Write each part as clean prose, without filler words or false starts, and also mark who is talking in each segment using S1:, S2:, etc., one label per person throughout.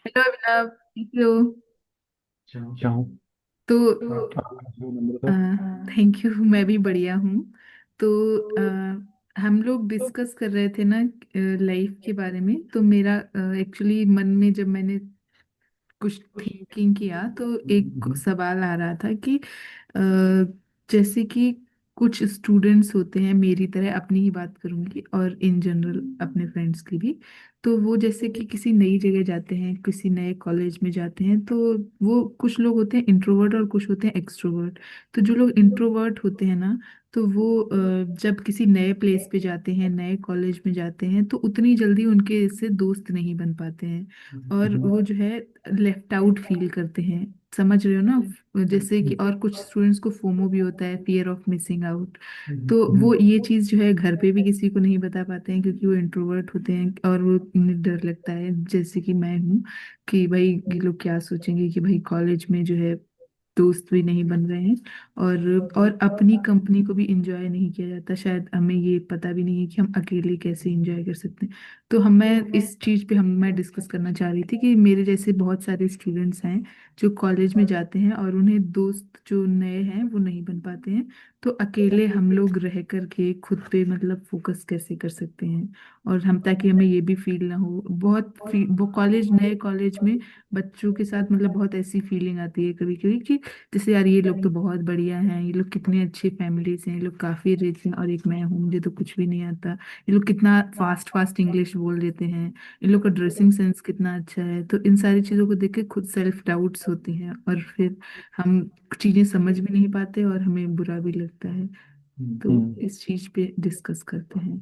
S1: Hello अभिनव, कैसे हो?
S2: अच्छा हूँ।
S1: तो
S2: आप कैसे हो नम्रता?
S1: Thank you. मैं भी बढ़िया हूँ। तो हम लोग डिस्कस कर रहे थे ना लाइफ के बारे में। तो मेरा एक्चुअली मन में जब मैंने कुछ थिंकिंग किया तो एक सवाल आ रहा था कि अ, जैसे कि कुछ स्टूडेंट्स होते हैं मेरी तरह, अपनी ही बात करूंगी और इन जनरल अपने फ्रेंड्स की भी। तो वो जैसे कि किसी नई जगह जाते हैं, किसी नए कॉलेज में जाते हैं, तो वो कुछ लोग होते हैं इंट्रोवर्ट और कुछ होते हैं एक्सट्रोवर्ट। तो जो लोग इंट्रोवर्ट होते हैं ना, तो वो जब किसी नए प्लेस पे जाते हैं, नए कॉलेज में जाते हैं, तो उतनी जल्दी उनके इससे दोस्त नहीं बन पाते हैं। और वो जो है लेफ्ट आउट फील करते हैं। समझ रहे हो ना? जैसे कि और कुछ स्टूडेंट्स को फोमो भी होता है, फियर ऑफ मिसिंग आउट। तो वो ये चीज जो है घर पे भी किसी को नहीं बता पाते हैं, क्योंकि वो इंट्रोवर्ट होते हैं और वो उन्हें डर लगता है, जैसे कि मैं हूँ, कि भाई ये लोग क्या सोचेंगे कि भाई कॉलेज में जो है दोस्त भी नहीं बन रहे हैं। और अपनी कंपनी को भी इंजॉय नहीं किया जाता। शायद हमें ये पता भी नहीं है कि हम अकेले कैसे इंजॉय कर सकते हैं। तो हम मैं इस चीज पे हम मैं डिस्कस करना चाह रही थी कि मेरे जैसे बहुत सारे स्टूडेंट्स हैं जो कॉलेज में जाते हैं और उन्हें दोस्त जो नए हैं वो नहीं बन पाते हैं। तो अकेले हम लोग रह करके खुद पे मतलब फोकस कैसे कर सकते हैं, और हम ताकि हमें ये भी फील ना हो। वो कॉलेज, नए कॉलेज में बच्चों के साथ मतलब बहुत ऐसी फीलिंग आती है कभी कभी कि जैसे यार ये लोग तो बहुत बढ़िया हैं, ये लोग कितने अच्छे फैमिली से हैं, ये लोग काफी रिच हैं, और एक मैं हूँ, मुझे तो कुछ भी नहीं आता। ये लोग कितना फास्ट फास्ट इंग्लिश बोल देते हैं, इन लोग का ड्रेसिंग सेंस कितना अच्छा है। तो इन सारी चीजों को देख के खुद सेल्फ डाउट्स होती हैं, और फिर हम चीजें समझ भी नहीं पाते और हमें बुरा भी लगता है। तो
S2: हम्म।
S1: इस चीज पे डिस्कस करते हैं।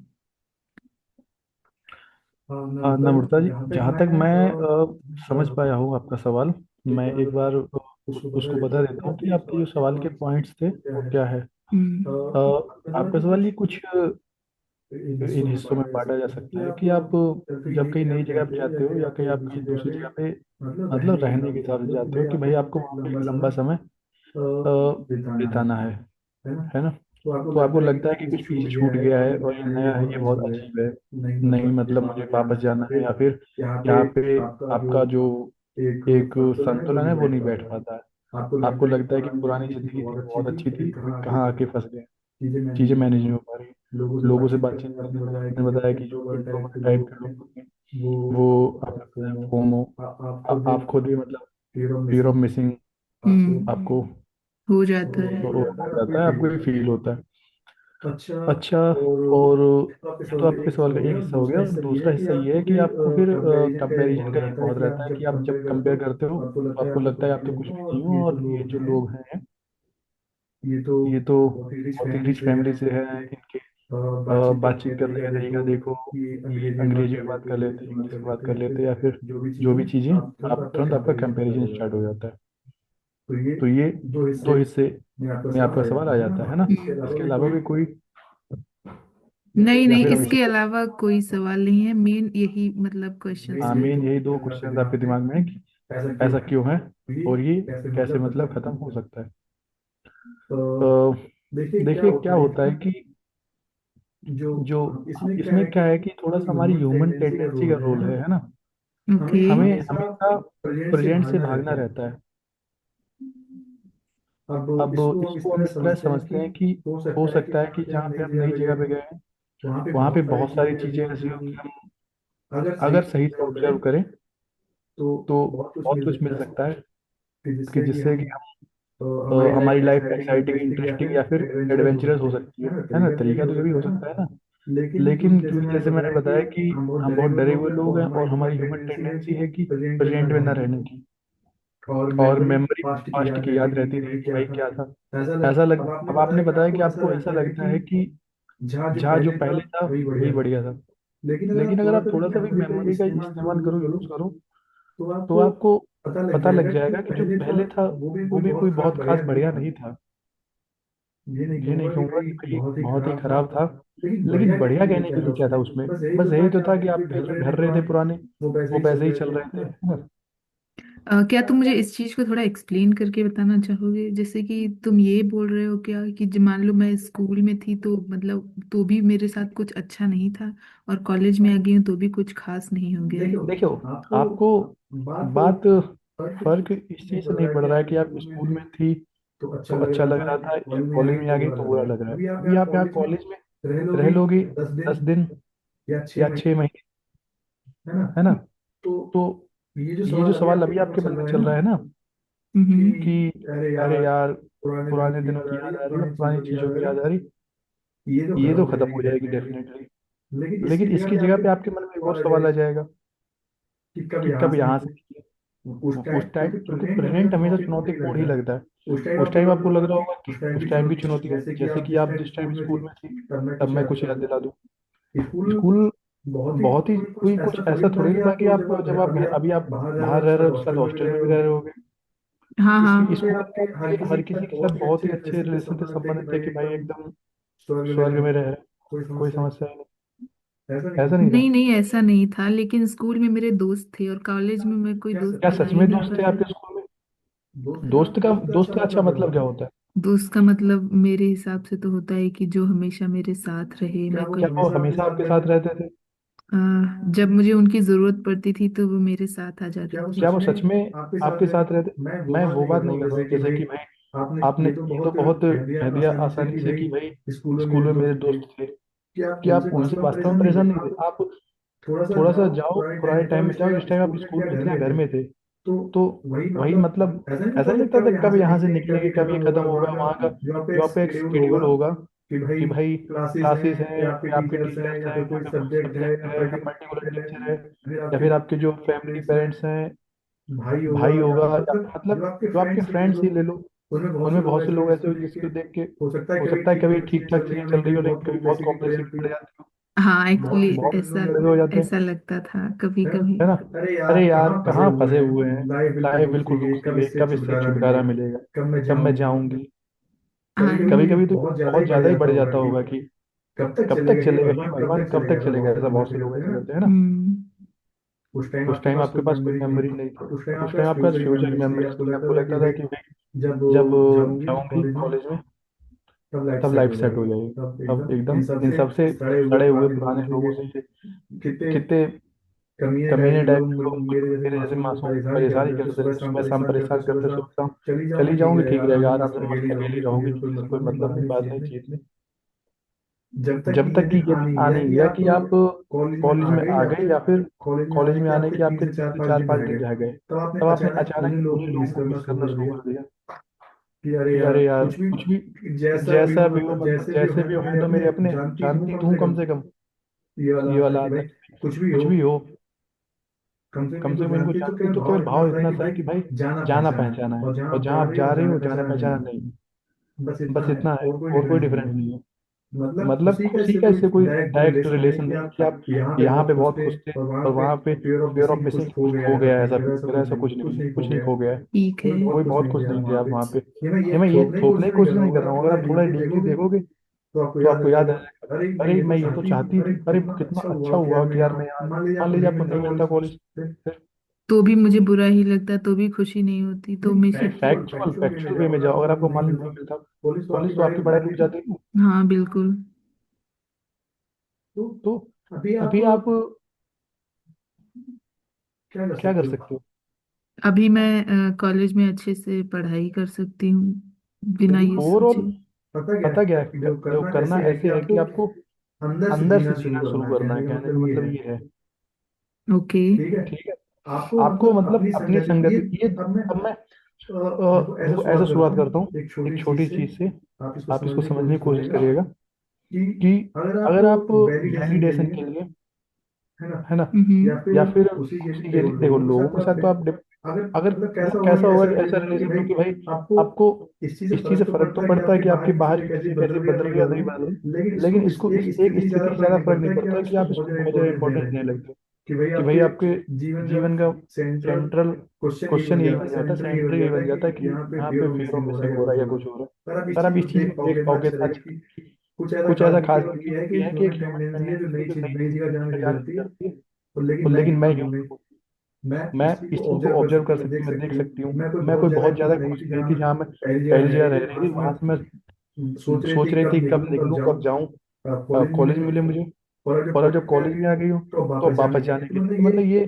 S2: हाँ नम्रता जी, जहाँ तक मैं समझ पाया हूँ आपका सवाल, मैं एक बार उसको बता देता हूँ कि आपके जो सवाल के पॉइंट्स थे वो क्या है।
S1: हम्म।
S2: आपका सवाल ये कुछ इन हिस्सों में बांटा जा सकता है कि आप जब कहीं नई जगह पे जाते हो या कहीं आप कहीं दूसरी जगह पे मतलब रहने के हिसाब से जाते हो कि भाई आपको वहाँ पे एक लंबा समय बिताना है ना। तो आपको लगता है कि कुछ पीछे छूट गया है और ये नया है, ये बहुत अजीब है, नहीं मतलब मुझे वापस जाना है, या फिर यहाँ पे आपका जो एक संतुलन है वो नहीं बैठ पाता है। आपको लगता है कि पुरानी जिंदगी थी वो बहुत अच्छी थी, अभी कहाँ आके फंस गए, चीजें मैनेज नहीं हो पा रही। लोगों से बातचीत करने में आपने बताया कि जो इंट्रोवर्ट टाइप के लोग होते हैं वो, आपने बताया फोमो, आप खुद भी मतलब फियर ऑफ मिसिंग
S1: हम्म।
S2: आपको
S1: हो जाता है।
S2: वो हो जाता है, आपको भी फील होता है। अच्छा, और ये तो आपके सवाल का एक हिस्सा हो गया, और दूसरा हिस्सा ये है कि आपको फिर कंपैरिजन का एक बहुत रहता है कि आप जब कंपेयर करते हो तो आपको लगता है आप तो कुछ भी नहीं हो, और ये जो लोग हैं ये तो बहुत ही रिच फैमिली से है, इनके बातचीत करने का तरीका देखो, ये अंग्रेजी में बात कर लेते, इंग्लिश में बात कर लेते, या फिर जो भी चीज़ें, आप तुरंत आपका कंपैरिजन स्टार्ट हो जाता है। तो ये दो हिस्से में आपका सवाल आ जाता है ना। इसके
S1: हम्म।
S2: अलावा भी कोई,
S1: नहीं
S2: या
S1: नहीं,
S2: फिर हम इसी
S1: इसके
S2: पे,
S1: अलावा कोई सवाल नहीं है, मेन यही मतलब क्वेश्चंस
S2: हाँ
S1: है।
S2: मेन यही दो क्वेश्चन आपके दिमाग में है कि ऐसा क्यों है और ये कैसे मतलब खत्म हो सकता है। तो देखिए क्या होता है कि जो इसमें क्या है कि थोड़ा सा हमारी ह्यूमन टेंडेंसी का रोल है ना।
S1: ओके।
S2: हमें हमेशा प्रेजेंट से भागना रहता है। अब इसको हम इस तरह समझते हैं कि हो सकता है कि जहाँ पे हम नई जगह पे गए हैं वहाँ पे बहुत सारी चीजें ऐसी हो कि हम अगर सही से ऑब्जर्व करें तो बहुत कुछ मिल सकता है, कि जिससे कि हमारी लाइफ एक्साइटिंग, इंटरेस्टिंग या फिर एडवेंचरस हो सकती है ना। तरीका तो ये भी हो सकता है ना। लेकिन क्योंकि जैसे मैंने बताया कि हम बहुत डरे हुए लोग हैं और हमारी ह्यूमन टेंडेंसी है कि प्रेजेंट में न रहने की, और मेमोरी पास्ट की याद रहती नहीं कि भाई क्या था। ऐसा लग अब आपने बताया कि आपको ऐसा लगता है कि जहाँ जो पहले था वही बढ़िया था, लेकिन अगर आप थोड़ा सा भी मेमोरी का इस्तेमाल करो, यूज करो, तो आपको पता लग जाएगा कि जो पहले था वो भी कोई बहुत खास बढ़िया नहीं था। ये नहीं कहूंगा कि भाई बहुत ही खराब था, लेकिन बढ़िया कहने के लिए क्या था उसमें, बस यही तो था कि आप पैसे भर रहे थे पुराने, वो पैसे ही चल रहे थे, है ना।
S1: क्या तुम मुझे इस चीज को थोड़ा एक्सप्लेन करके बताना चाहोगे? जैसे कि तुम ये बोल रहे हो क्या कि मान लो मैं स्कूल में थी तो मतलब तो भी मेरे साथ कुछ अच्छा नहीं था, और कॉलेज में आ गई हूँ तो भी कुछ खास नहीं हो गया है।
S2: देखो, आपको बात फर्क इस चीज से नहीं पड़ रहा है कि आप स्कूल में थी तो अच्छा लग रहा था या कॉलेज में आ गई तो बुरा लग रहा है। अभी आप यहाँ कॉलेज में रह लोगे 10 दिन या 6 महीने, है ना? तो ये जो सवाल अभी आपके मन में चल रहा है ना
S1: हम्म।
S2: कि अरे यार पुराने दिनों की याद आ रही है, पुरानी चीजों की याद आ रही, ये तो खत्म हो जाएगी डेफिनेटली। लेकिन इसकी जगह पे आपके मन में एक और सवाल आ जाएगा कि कब यहाँ से निकले। उस टाइम, क्योंकि प्रेजेंट हमेशा चुनौतीपूर्ण ही लगता है। उस टाइम आपको लग रहा होगा कि उस टाइम भी चुनौती होगी, जैसे कि आप जिस टाइम स्कूल में थी। तब मैं कुछ याद दिला दूं। स्कूल बहुत ही कोई कुछ ऐसा थोड़ी ना था कि आप जब आप अभी आप बाहर रह रहे हो तो शायद हॉस्टल में भी रह रहे होगे।
S1: हाँ हाँ।
S2: स्कूल में आपके हर किसी के साथ बहुत ही अच्छे रिलेशन थे, संबंध थे कि भाई एकदम स्वर्ग में रह रहे हैं, कोई समस्या ही नहीं। ऐसा नहीं था।
S1: नहीं नहीं, ऐसा नहीं था, लेकिन स्कूल में मेरे दोस्त थे और कॉलेज में मैं कोई दोस्त
S2: क्या सच
S1: बना ही
S2: में
S1: नहीं
S2: दोस्त थे
S1: पाती।
S2: आपके स्कूल में? दोस्त का अच्छा मतलब क्या होता है?
S1: दोस्त का मतलब मेरे हिसाब से तो होता है कि जो हमेशा मेरे साथ रहे, मैं
S2: क्या
S1: कुछ
S2: वो हमेशा आपके साथ रहते थे?
S1: अ, जब मुझे उनकी जरूरत पड़ती थी तो वो मेरे साथ आ जाते थे।
S2: क्या वो सच में आपके साथ रहते? मैं वो बात नहीं कर रहा हूँ जैसे कि भाई आपने ये तो बहुत कह दिया आसानी से कि भाई स्कूल में मेरे दोस्त थे, कि आप उनसे वास्तव में परेशान नहीं थे। आप थोड़ा सा जाओ, पुराने टाइम में जाओ, जिस टाइम आप स्कूल में थे या घर में थे। तो वही मतलब ऐसा नहीं लगता था कब यहाँ से निकलेंगे, कब ये खत्म होगा, वहाँ का जो आपका एक शेड्यूल होगा कि भाई क्लासेस हैं या आपके टीचर्स हैं, या फिर कोई सब्जेक्ट है या पर्टिकुलर टीचर है, या फिर आपके जो फैमिली पेरेंट्स हैं, भाई होगा, या फिर मतलब जो आपके फ्रेंड्स ही ले लो। उनमें बहुत से लोग ऐसे हो जिसको देख के हो सकता है कभी ठीक ठाक चीजें चल रही हो, लेकिन कभी बहुत कॉम्प्लेक्स पड़ जाती हो,
S1: हाँ, एक्चुअली
S2: बहुत
S1: ऐसा
S2: लड़े हो जाते हैं,
S1: ऐसा लगता था कभी कभी।
S2: है ना? अरे यार कहाँ फंसे हुए हैं, लाइफ बिल्कुल रूठी है, कब इससे छुटकारा मिलेगा, कब मैं जाऊंगी।
S1: हाँ।
S2: कभी कभी तो बहुत ज्यादा ही बढ़ जाता होगा कि कब तक चलेगा हे भगवान, कब तक चलेगा, ऐसा बहुत से लोग ऐसे करते हैं ना।
S1: हम्म।
S2: उस टाइम आपके पास कोई मेमोरी नहीं थी, उस टाइम आपके पास फ्यूचर मेमोरीज थी। आपको लगता था कि भाई जब जाऊंगी कॉलेज में तब लाइफ सेट हो जाएगी। अब एकदम इन सबसे सड़े हुए पुराने लोगों से ये कितने कमीने टाइप के लोग मेरे जैसे मासूम परेशान ही करते रहते, सुबह शाम परेशान करते, सोचता हूँ चली जाऊंगी ठीक रहेगा, आराम से मस्त अकेली रहूंगी, किसी से कोई मतलब नहीं, बात नहीं, चीत नहीं। जब तक कि ये दिन आ नहीं गया कि आप कॉलेज में आ गए, या फिर कॉलेज में आने के आपके 3 से 4 5 दिन रह गए, तब आपने अचानक ही उन्हीं लोगों को मिस करना शुरू कर दिया कि अरे यार कुछ भी जैसा भी हो, मतलब जैसे भी हो तो मेरे अपने हैं, जानती तो हूँ कम से कम ये वाला आता है कि कुछ भी हो, कम से कम इनको जानती तो केवल भाव इतना सा है कि भाई जाना पहचाना है, और जहाँ आप जा रहे हो जाना पहचाना नहीं है। बस इतना है, और कोई डिफरेंस नहीं है। मतलब खुशी का इससे कोई डायरेक्ट रिलेशन नहीं है कि आप यहाँ पे बहुत खुश थे और वहां पे फियर ऑफ मिसिंग कुछ खो गया है, ऐसा फील करा, ऐसा कुछ नहीं खो गया है।
S1: ठीक है।
S2: कोई बहुत खुश नहीं थे आप वहां पे। ये मैं ये थोपने की कोशिश नहीं कर रहा हूँ, अगर आप थोड़ा डीपली देखोगे तो आपको याद आएगा अरे मैं ये तो चाहती थी, अरे कितना अच्छा हुआ कि यार मैं यहाँ, मान लीजिए आपको नहीं मिलता कॉलेज, फिर
S1: तो भी मुझे बुरा ही लगता, तो भी खुशी नहीं होती, तो मैं
S2: नहीं, फैक्चुअल वे में जाओ, अगर आपको मान लीजिए नहीं मिलता कॉलेज तो आपकी पढ़ाई रुक जाती है।
S1: हाँ बिल्कुल।
S2: तो अभी आप क्या कर सकते हो?
S1: अभी मैं कॉलेज में अच्छे से पढ़ाई कर सकती हूँ बिना ये
S2: ओवरऑल
S1: सोचे।
S2: पता क्या है, जो करना ऐसे है कि आपको अंदर से जीना शुरू करना है, कहने का मतलब ये है।
S1: ओके।
S2: ठीक है, आपको मतलब अपनी संगति ये, अब मैं देखो ऐसे शुरुआत करता हूँ एक छोटी चीज से, आप इसको समझने की कोशिश करिएगा कि अगर आप वैलिडेशन के लिए, है ना, या
S1: हम्म।
S2: फिर खुशी के लिए, देखो लोगों के साथ तो आप अगर मतलब कैसा होगा कि ऐसा रिलेशन हो कि भाई आपको इस चीज से फर्क तो पड़ता है कि आपकी बाहर की चीजें कैसे बदल रही है या नहीं बदल रही, लेकिन इसको इस एक स्थिति से ज्यादा फर्क नहीं पड़ता कि आप इसको बहुत ज्यादा इंपॉर्टेंस देने लगते हो कि भाई आपके जीवन का सेंट्रल क्वेश्चन यही बन जाता है, सेंटर यही बन जाता है कि यहाँ पे फेयर ऑफ मिसिंग हो रहा है या कुछ हो रहा है। पर आप इस चीज को देख पाओगे तो अच्छा, कुछ ऐसा खास नहीं है, ये है कि एक ह्यूमन टेंडेंसी है जो नई चीज नई जगह जाने से डरती है, और लेकिन मैं ह्यूमन हूँ, मैं इस चीज को ऑब्जर्व कर सकती हूँ, मैं देख सकती हूँ। मैं कोई बहुत ज्यादा खुश नहीं थी जहाँ मैं पहली जगह रह रही थी, वहां से मैं सोच रही थी कब निकलूं, कब जाऊं। कॉलेज मिले मुझे, और अब जब कॉलेज में आ गई हूँ तो अब वापस जाने के लिए, तो मतलब ये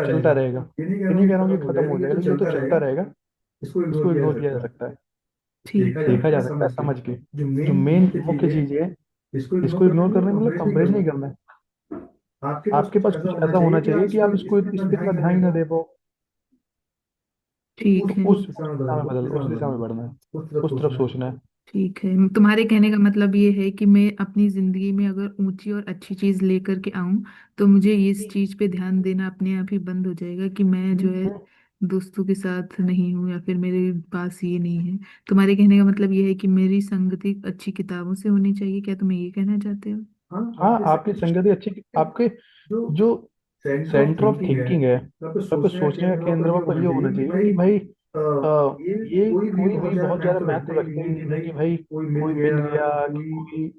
S2: चलता रहेगा। ये नहीं कह रहा हूँ कि खत्म हो जाएगा, लेकिन ये तो चलता रहेगा। इसको इग्नोर किया जा सकता है,
S1: ठीक है।
S2: देखा जा सकता है समझ के। जो मेन मुख्य चीज है, इसको इग्नोर करने का मतलब कंप्रेस नहीं करना है। आपके पास कुछ ऐसा होना चाहिए कि आप इसको इस पे इतना ध्यान ही ना दे पाओ।
S1: ठीक
S2: तो
S1: है।
S2: उस दिशा में बदल, उस दिशा में बढ़ना है, उस तरफ सोचना है।
S1: ठीक है, तुम्हारे कहने का मतलब ये है कि मैं अपनी जिंदगी में अगर ऊंची और अच्छी चीज लेकर के आऊं तो मुझे इस चीज पे ध्यान देना अपने आप ही बंद हो जाएगा कि मैं जो है
S2: हम्म।
S1: दोस्तों के साथ नहीं हूँ या फिर मेरे पास ये नहीं है। तुम्हारे कहने का मतलब ये है कि मेरी संगति अच्छी किताबों से होनी चाहिए, क्या तुम ये कहना चाहते हो?
S2: हाँ, आपकी संगति अच्छी, आपके जो सेंटर ऑफ थिंकिंग है, आपके सोचने का केंद्र, वो आपका ये होना चाहिए कि भाई ये कोई भी बहुत ज्यादा महत्व रखते हैं नहीं कि भाई कोई मिल गया, कि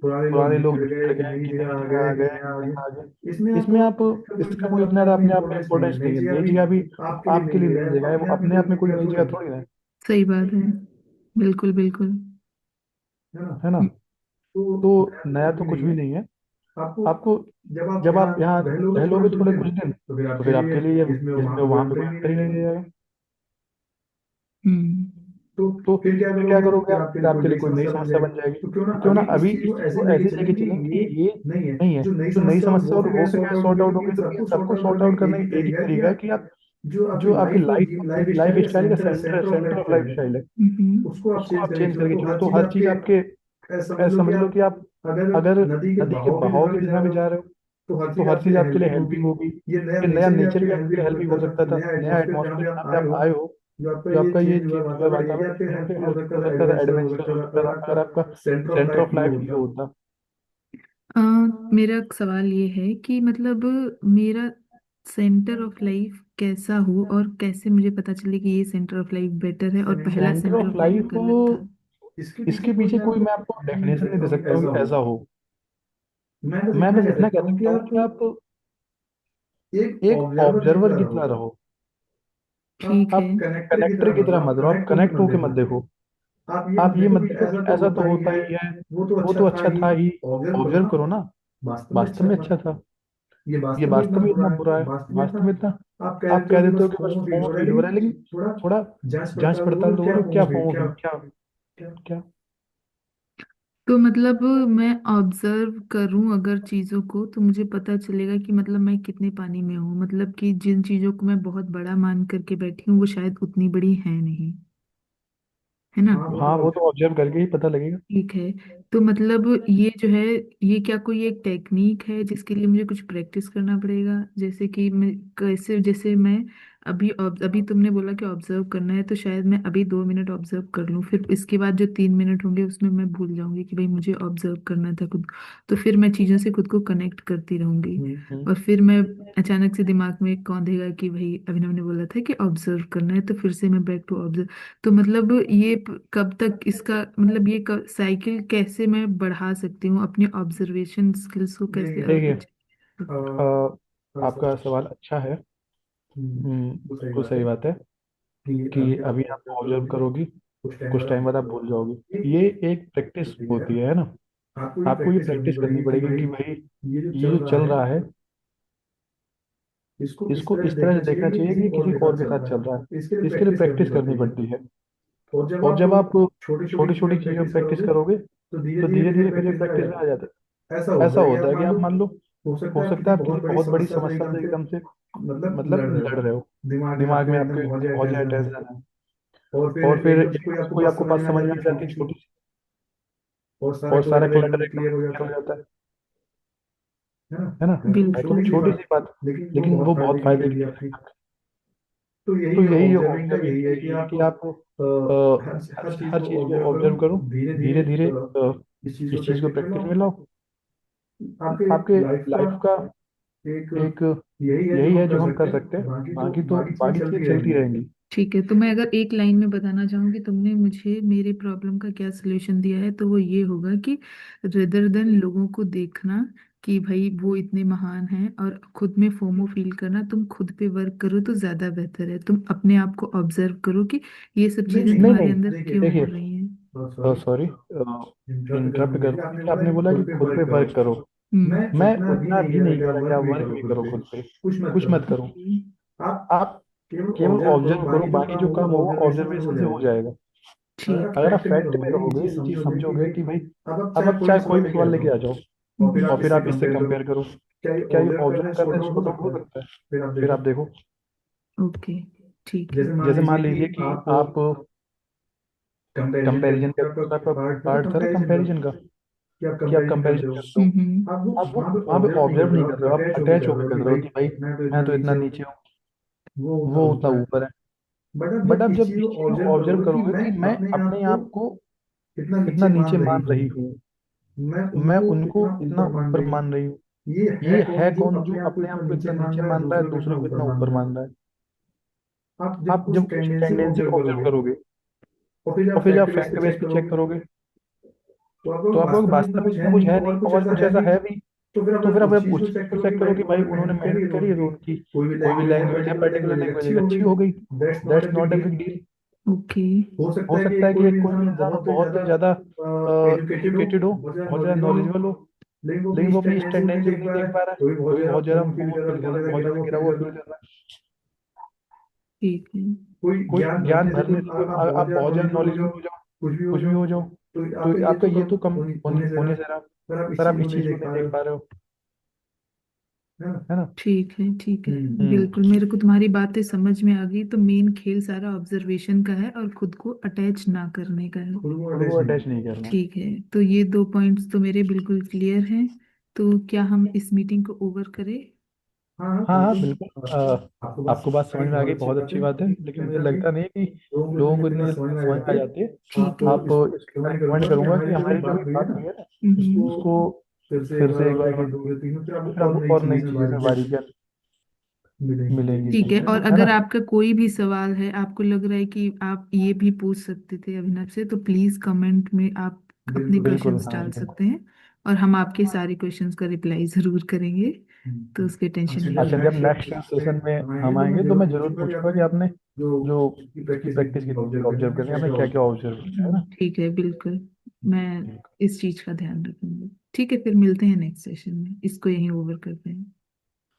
S2: कोई पुराने लोग बिछड़ गए, कि नई जगह आ गए, कि यहाँ आ गए। इसमें आप, इसका कोई इतना अपने आप में इम्पोर्टेंस नहीं है। नई जगह भी आपके लिए नई जगह है, वो अपने आप में कोई नई जगह थोड़ी ना है।
S1: सही बात है। बिल्कुल बिल्कुल।
S2: है ना?
S1: हम्म।
S2: तो नया तो कुछ भी नहीं है। आपको, जब आप यहाँ रह लोगे थोड़े कुछ दिन, तो फिर आपके लिए इसमें वहां पे कोई अंतर ही नहीं रहेगा।
S1: हम्म।
S2: तो फिर क्या करोगे आप? फिर आपके लिए कोई नई समस्या बन जाएगी। तो क्यों ना अभी इस चीज को ऐसे लेके चलें कि ये नहीं है। जो नई समस्या और वो फिर कैसे सॉर्ट आउट होगी, तो इन सबको सॉर्ट आउट करने का एक ही तरीका है कि आप, जो आपकी लाइफ स्टाइल का सेंटर ऑफ लाइफ स्टाइल है,
S1: हम्म।
S2: उसको आप चेंज करके चलो। तो हर चीज आपके, ऐसा समझ लो कि आप अगर नदी के बहाव की दिशा में जा रहे हो, तो हर चीज आपके लिए हेल्पिंग होगी। ये नया नेचर भी आपके लिए हेल्पिंग हो सकता था, नया एटमॉस्फेयर जहाँ पे आप आए हो, जो आपका ये चेंज हुआ है वातावरण, इसमें यहाँ पे हेल्पफुल हो सकता था, एडवेंचरस हो सकता था, अगर आपका सेंटर ऑफ लाइफ ये होता।
S1: अ, मेरा सवाल ये है कि मतलब मेरा सेंटर ऑफ लाइफ कैसा हो और कैसे मुझे पता चले कि ये सेंटर ऑफ लाइफ बेटर है और पहला
S2: centre
S1: centre
S2: of
S1: of life
S2: life,
S1: गलत था।
S2: इसके पीछे कोई मैं आपको डेफिनेशन नहीं दे सकता हूँ कि ऐसा हो। मैं बस इतना कह सकता हूँ कि आप एक ऑब्जर्वर की तरह रहो।
S1: ठीक है।
S2: आप कनेक्टर की तरह मत रहो, आप कनेक्ट होके मत देखो। आप ये मत देखो कि ऐसा तो होता ही है, वो तो अच्छा था ही। ऑब्जर्व करो ना, वास्तव में अच्छा था, ये वास्तव में इतना बुरा है, वास्तव में इतना। आप कह देते हो कि बस फॉर्म फील हो रहा है, लेकिन थोड़ा जांच पड़ताल तो करो, क्या फॉर्म फील, क्या क्या।
S1: तो मतलब मैं ऑब्जर्व करूं अगर चीजों को तो मुझे पता चलेगा कि मतलब मैं कितने पानी में हूँ, मतलब कि जिन चीजों को मैं बहुत बड़ा मान करके बैठी हूँ वो शायद उतनी बड़ी है नहीं, है ना?
S2: हाँ, वो तो ऑब्जर्व करके ही पता लगेगा।
S1: ठीक है। तो मतलब ये जो है, ये क्या कोई एक टेक्निक है जिसके लिए मुझे कुछ प्रैक्टिस करना पड़ेगा? जैसे कि मैं कैसे, जैसे मैं अभी तुमने बोला कि ऑब्जर्व करना है तो शायद मैं अभी 2 मिनट ऑब्जर्व कर लूँ, फिर इसके बाद जो 3 मिनट होंगे उसमें मैं भूल जाऊंगी कि भाई मुझे ऑब्जर्व करना था खुद को। तो फिर मैं चीज़ों से खुद को कनेक्ट करती रहूंगी
S2: हम्म।
S1: और फिर मैं अचानक से दिमाग में कौंधेगा कि भाई अभिनव ने बोला था कि ऑब्जर्व करना है, तो फिर से मैं बैक टू ऑब्जर्व। तो मतलब ये कब तक इसका मतलब ये साइकिल कैसे मैं बढ़ा सकती हूँ, अपनी ऑब्जर्वेशन स्किल्स को कैसे
S2: देखिए,
S1: अच्छे।
S2: आपका सवाल अच्छा है। बिल्कुल सही बात है कि अभी आप ऑब्जर्व करोगी, कुछ टाइम बाद आप भूल जाओगी। ये एक प्रैक्टिस होती है ना? आपको ये प्रैक्टिस करनी पड़ेगी कि भाई ये जो चल रहा है, इसको इस तरह से देखना चाहिए कि ये किसी और के साथ चल रहा है। इसके लिए प्रैक्टिस करनी पड़ती है। और जब आप छोटी छोटी चीजों में प्रैक्टिस करोगे, तो धीरे धीरे फिर ये प्रैक्टिस में आ जाता है। ऐसा होता है कि आप मान लो, हो सकता है आप किसी बहुत बड़ी समस्या से एकदम से मतलब लड़ रहे हो, दिमाग में आपके एकदम बहुत ज्यादा टेंशन है, और फिर एकदम से कोई आपको बात समझ में आ जाती है छोटी सी, और सारा क्लटर एकदम क्लियर हो जाता है ना? है तो छोटी सी बात, लेकिन वो बहुत फायदे के लिए है। तो यही ऑब्जर्विंग का यही है कि आप हर चीज को ऑब्जर्व करो, धीरे धीरे इस चीज को प्रैक्टिस में लाओ। आपके लाइफ का एक यही है जो हम कर सकते हैं, बाकी चीजें चलती रहेंगी।
S1: ठीक है, तो मैं अगर एक लाइन में बताना चाहूँ कि तुमने मुझे मेरे प्रॉब्लम का क्या सलूशन दिया है तो वो ये होगा कि रेदर देन लोगों को देखना कि भाई वो इतने महान हैं, और खुद में फोमो फील करना, तुम खुद पे वर्क करो तो ज्यादा बेहतर है। तुम अपने आप को ऑब्जर्व करो कि ये सब चीजें
S2: नहीं
S1: तुम्हारे
S2: नहीं,
S1: अंदर क्यों हो
S2: देखिए,
S1: रही हैं।
S2: सॉरी, इंटरप्ट करूँ, देखिए आपने बोला कि खुद पे वर्क करो।
S1: हम्म।
S2: मैं उतना भी नहीं कह रहा कि आप वर्क भी करो खुद पे, कुछ मत करो।
S1: ओके।
S2: आप केवल ऑब्जर्व करो, बाकी जो काम होगा ऑब्जर्वेशन से हो जाएगा।
S1: ठीक है।
S2: अगर आप फैक्ट में रहोगे, ये चीज समझोगे कि भाई अब आप चाहे कोई भी सवाल लेके आ जाओ और फिर आप इससे कंपेयर करो, तो क्या ये ऑब्जर्व करने से सॉर्ट आउट हो सकता है? फिर आप देखो,
S1: ओके। ठीक है।
S2: जैसे मान लीजिए कि आप कंपैरिजन करते हो, तो आपका पार्ट था ना कंपैरिजन का, कि आप कंपैरिजन करते हो।
S1: हम्म।
S2: आप वो वहां पे ऑब्जर्व नहीं कर रहे हो, आप अटैच होकर कर रहे हो कि भाई मैं तो इतना नीचे हूँ, वो उतना ऊपर है। बट आप जब इस चीज को ऑब्जर्व करोगे कि मैं अपने आप को इतना नीचे मान रही हूँ, मैं उनको इतना ऊपर मान रही हूँ, ये है कौन जो अपने आप को इतना नीचे मान रहा है, दूसरों को इतना ऊपर मान रहा है? आप जब उस टेंडेंसी को ऑब्जर्व करोगे और फिर जब आप फैक्ट बेस पे चेक करोगे, तो आप कहोगे वास्तव में इतना कुछ है नहीं और कुछ ऐसा है भी। तो फिर आप जब उस चीज को चेक करो कि भाई उन्होंने मेहनत करी है, तो उनकी कोई भी लैंग्वेज है, पर्टिकुलर लैंग्वेज है, अच्छी हो गई, that's not a big deal.
S1: Okay.
S2: हो सकता है कि एक कोई भी इंसान बहुत ज्यादा एजुकेटेड हो, बहुत ज्यादा नॉलेजेबल हो, लेकिन वो अपनी इस टेंडेंसी को नहीं देख पा रहा है, तो भी बहुत ज्यादा फोमो फील कर रहा है, बहुत ज्यादा गिरा हुआ फील कर रहा है।
S1: ठीक है।
S2: कोई ज्ञान भरने से आप बहुत ज्यादा नॉलेजेबल हो जाओ, कुछ भी हो जाओ, तो आपका ये तो कम होने से रहा, पर आप इस चीज को नहीं देख पा रहे हो, है ना?
S1: ठीक है। ठीक है।
S2: हम्म।
S1: बिल्कुल, मेरे को तुम्हारी बातें समझ में आ गई। तो मेन खेल सारा ऑब्जर्वेशन का है और खुद को अटैच ना करने का है।
S2: खुद को अटैच नहीं करना।
S1: ठीक है, तो ये दो पॉइंट्स तो मेरे बिल्कुल क्लियर हैं। तो क्या हम इस मीटिंग को ओवर करें?
S2: हाँ हाँ बिल्कुल, आपको बात समझ में आ गई, बहुत अच्छी बात है, लेकिन मुझे लगता नहीं है कि लोगों को इतनी जल्दी समझ में आ जाती है।
S1: ठीक है।
S2: आप इसको मैं रिकमेंड करूंगा कि हमारी जो भी बात हुई है ना,
S1: हम्म।
S2: उसको फिर से एक बार और देखें, फिर हमको और नई चीजें में बारीकियां मिलेंगी
S1: ठीक है,
S2: चीजें,
S1: और
S2: है
S1: अगर
S2: ना?
S1: आपका कोई भी सवाल है, आपको लग रहा है कि आप ये भी पूछ सकते थे अभिनव से, तो प्लीज कमेंट में आप अपने
S2: बिल्कुल,
S1: क्वेश्चंस
S2: हाँ
S1: डाल
S2: बिल्कुल।
S1: सकते हैं, और हम आपके सारे क्वेश्चंस का रिप्लाई जरूर करेंगे। तो उसके टेंशन नहीं
S2: अच्छा,
S1: लेना।
S2: जब नेक्स्ट सेशन में हम आएंगे तो मैं जरूर पूछूंगा कि आपने जो इसकी प्रैक्टिस कितनी की, ऑब्जर्व करनी आपने क्या क्या ऑब्जर्व किया, है ना?
S1: ठीक है, बिल्कुल। मैं
S2: ठीक।
S1: इस चीज का ध्यान रखूंगी। ठीक है, फिर मिलते हैं नेक्स्ट सेशन में, इसको यहीं ओवर करते हैं।